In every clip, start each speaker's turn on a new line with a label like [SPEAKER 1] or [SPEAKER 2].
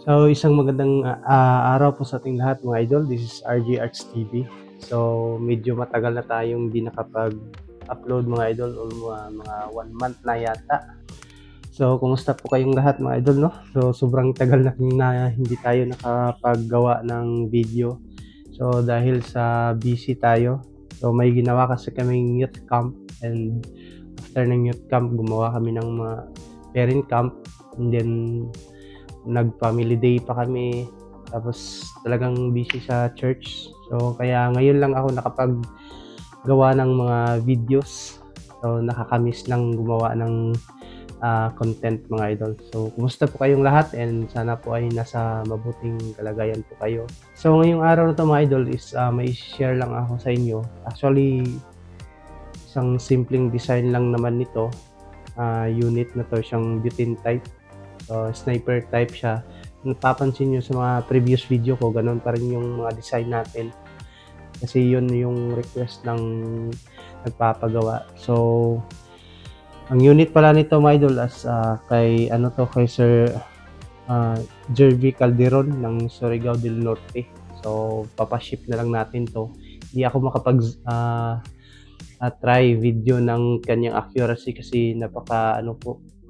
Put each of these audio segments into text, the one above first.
[SPEAKER 1] So, isang magandang araw po sa ating lahat mga idol. This is RJ Arts TV. So, medyo matagal na tayong hindi nakapag-upload mga idol o mga 1 month na yata. So, kumusta po kayong lahat mga idol, no? So, sobrang tagal na hindi tayo nakapaggawa ng video. So, dahil sa busy tayo. So, may ginawa kasi kaming youth camp, and after ng youth camp, gumawa kami ng mga parent camp, and then nag-family day pa kami, tapos talagang busy sa church. So kaya ngayon lang ako nakapaggawa ng mga videos. So nakakamiss lang gumawa ng content mga idol. So kumusta po kayong lahat, and sana po ay nasa mabuting kalagayan po kayo. So ngayong araw na to mga idol is may share lang ako sa inyo. Actually, isang simpleng design lang naman nito. Unit na to, siyang butane type. So, sniper type siya. Napapansin nyo sa mga previous video ko, ganun pa rin yung mga design natin. Kasi yun yung request ng nagpapagawa. So, ang unit pala nito mga idol as kay Sir Jervy Calderon ng Surigao del Norte. So, papaship na lang natin to. Hindi ako try video ng kanyang accuracy kasi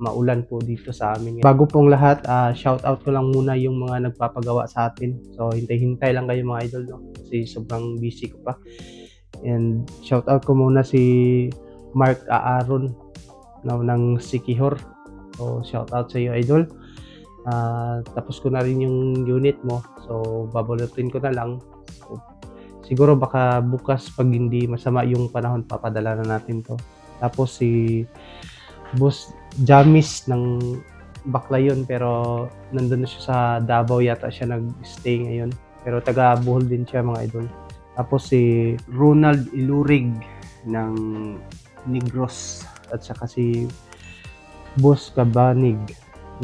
[SPEAKER 1] maulan po dito sa amin. Bago pong lahat, shout out ko lang muna yung mga nagpapagawa sa atin. So hintay-hintay lang kayo mga idol, no? Kasi sobrang busy ko pa. And shout out ko muna si Mark Aaron, no, ng Sikihor. So shout out sa iyo idol. Tapos ko na rin yung unit mo. So babalutin ko na lang. So, siguro baka bukas pag hindi masama yung panahon, papadala na natin to. Tapos si Boss Jamis ng Baclayon, pero nandun na siya sa Davao yata siya nag-stay ngayon. Pero taga Bohol din siya mga idol. Tapos si Ronald Ilurig ng Negros, at saka si Boss Kabanig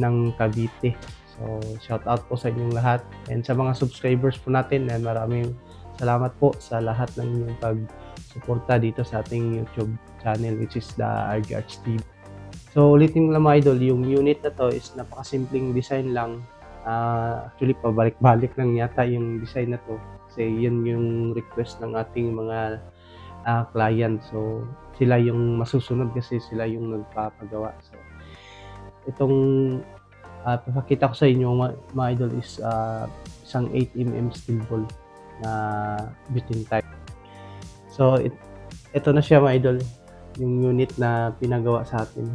[SPEAKER 1] ng Cavite. So shout out po sa inyong lahat, and sa mga subscribers po natin, and maraming salamat po sa lahat ng inyong pag-suporta dito sa ating YouTube channel, which is the RJ Arts TV. So ulitin ko lang mga idol, yung unit na to is napakasimpleng design lang. Actually pabalik-balik lang yata yung design na to kasi yun yung request ng ating mga client. So sila yung masusunod kasi sila yung nagpapagawa. So itong papakita ko sa inyo mga idol is isang 8mm steel ball na butane type. So ito na siya mga idol, yung unit na pinagawa sa atin.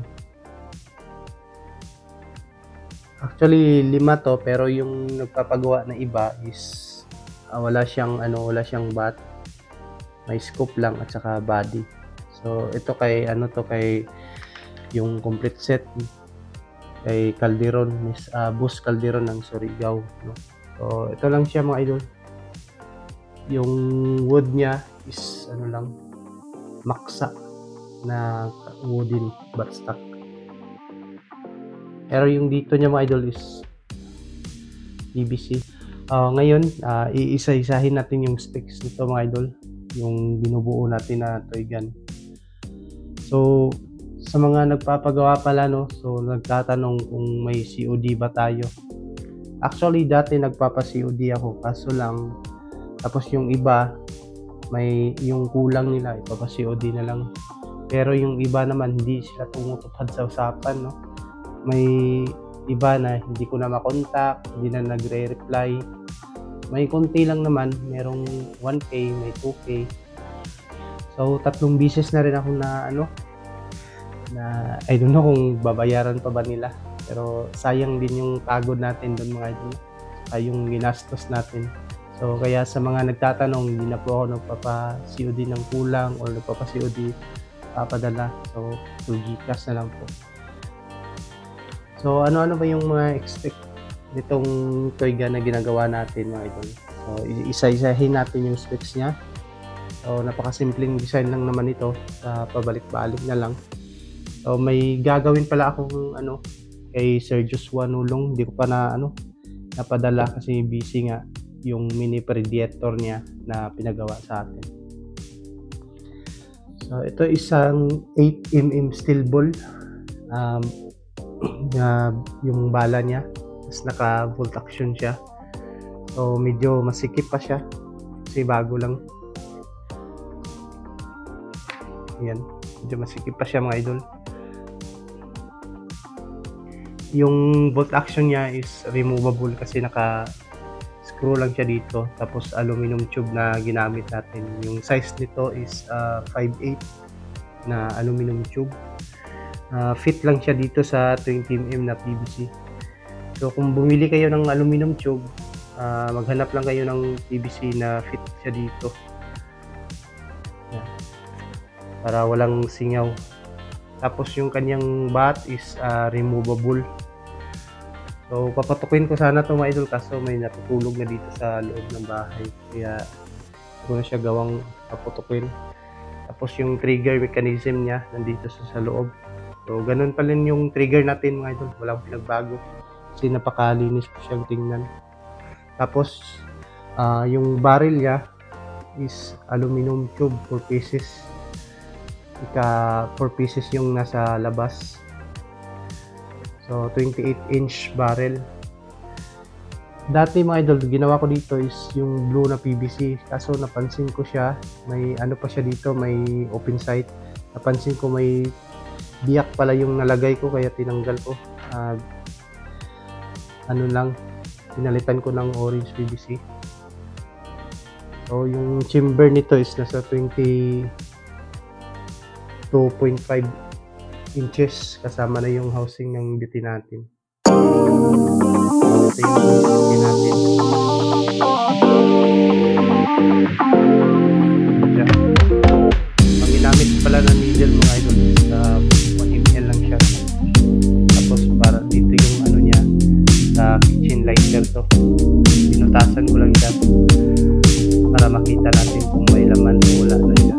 [SPEAKER 1] Actually 5 to, pero yung nagpapagawa na iba is wala siyang bat, may scoop lang at saka body. So ito kay kay yung complete set kay Calderon, Boss Calderon ng Surigao, no? So ito lang siya mga idol. Yung wood niya is maksa na wooden buttstock. Pero yung dito niya mga idol is PVC. Ngayon, iisa-isahin natin yung specs nito mga idol, yung binubuo natin na toy gun. So sa mga nagpapagawa pala, no, so nagtatanong kung may COD ba tayo. Actually dati nagpapa-COD ako, kaso lang tapos yung iba may yung kulang nila ipapa-COD na lang. Pero yung iba naman hindi sila tumutupad sa usapan, no. May iba na hindi ko na makontak, hindi na nagre-reply. May konti lang naman, merong 1K, may 2K. So 3 beses na rin ako na na I don't know kung babayaran pa ba nila, pero sayang din yung pagod natin doon mga idol, yung ginastos natin. So kaya sa mga nagtatanong, hindi na po ako nagpapa-COD ng kulang or nagpapa-COD papadala. So through GCash na lang po. So ano ba yung mga expect nitong toy gun na ginagawa natin mga idol? So isa-isahin natin yung specs niya. So napakasimpleng design lang naman ito, sa pabalik-balik na lang. So may gagawin pala akong kay Sir Joshua Nulong, hindi ko pa napadala kasi busy nga yung mini predator niya na pinagawa sa atin. So ito isang 8mm steel ball, yung bala niya Tapos naka bolt action siya. So medyo masikip pa siya kasi bago lang. Yan, medyo masikip pa siya mga idol. Yung bolt action niya is removable kasi naka screw lang siya dito, tapos aluminum tube na ginamit natin. Yung size nito is 5/8 na aluminum tube. Fit lang siya dito sa 20mm na PVC. So kung bumili kayo ng aluminum tube, maghanap lang kayo ng PVC na fit siya dito. Yan. Para walang singaw. Tapos yung kanyang bat is removable. So papatukin ko sana ito mga idol, kaso may natutulog na dito sa loob ng bahay. Kaya ko na siya gawang paputukin. Tapos yung trigger mechanism niya nandito sa loob. So ganun pa rin yung trigger natin mga idol. Walang pinagbago. Kasi napakalinis po siyang tingnan. Tapos yung barrel niya is aluminum tube 4 pieces. 4 pieces yung nasa labas. So 28-inch barrel. Dati mga idol, ginawa ko dito is yung blue na PVC. Kaso napansin ko siya, may ano pa siya dito, may open sight. Napansin ko may biyak pala yung nalagay ko, kaya tinanggal ko. Ano lang, pinalitan ko ng orange PVC. So yung chamber nito is nasa 22.5 inches, kasama na yung housing ng beauty natin. Ito yung beauty natin. Ang ginamit pala na needle mga idol is 1 ml lang siya. Tapos para dito yung ano niya, sa kitchen lighter to. Pinutasan ko lang siya para makita natin kung may laman o wala na siya.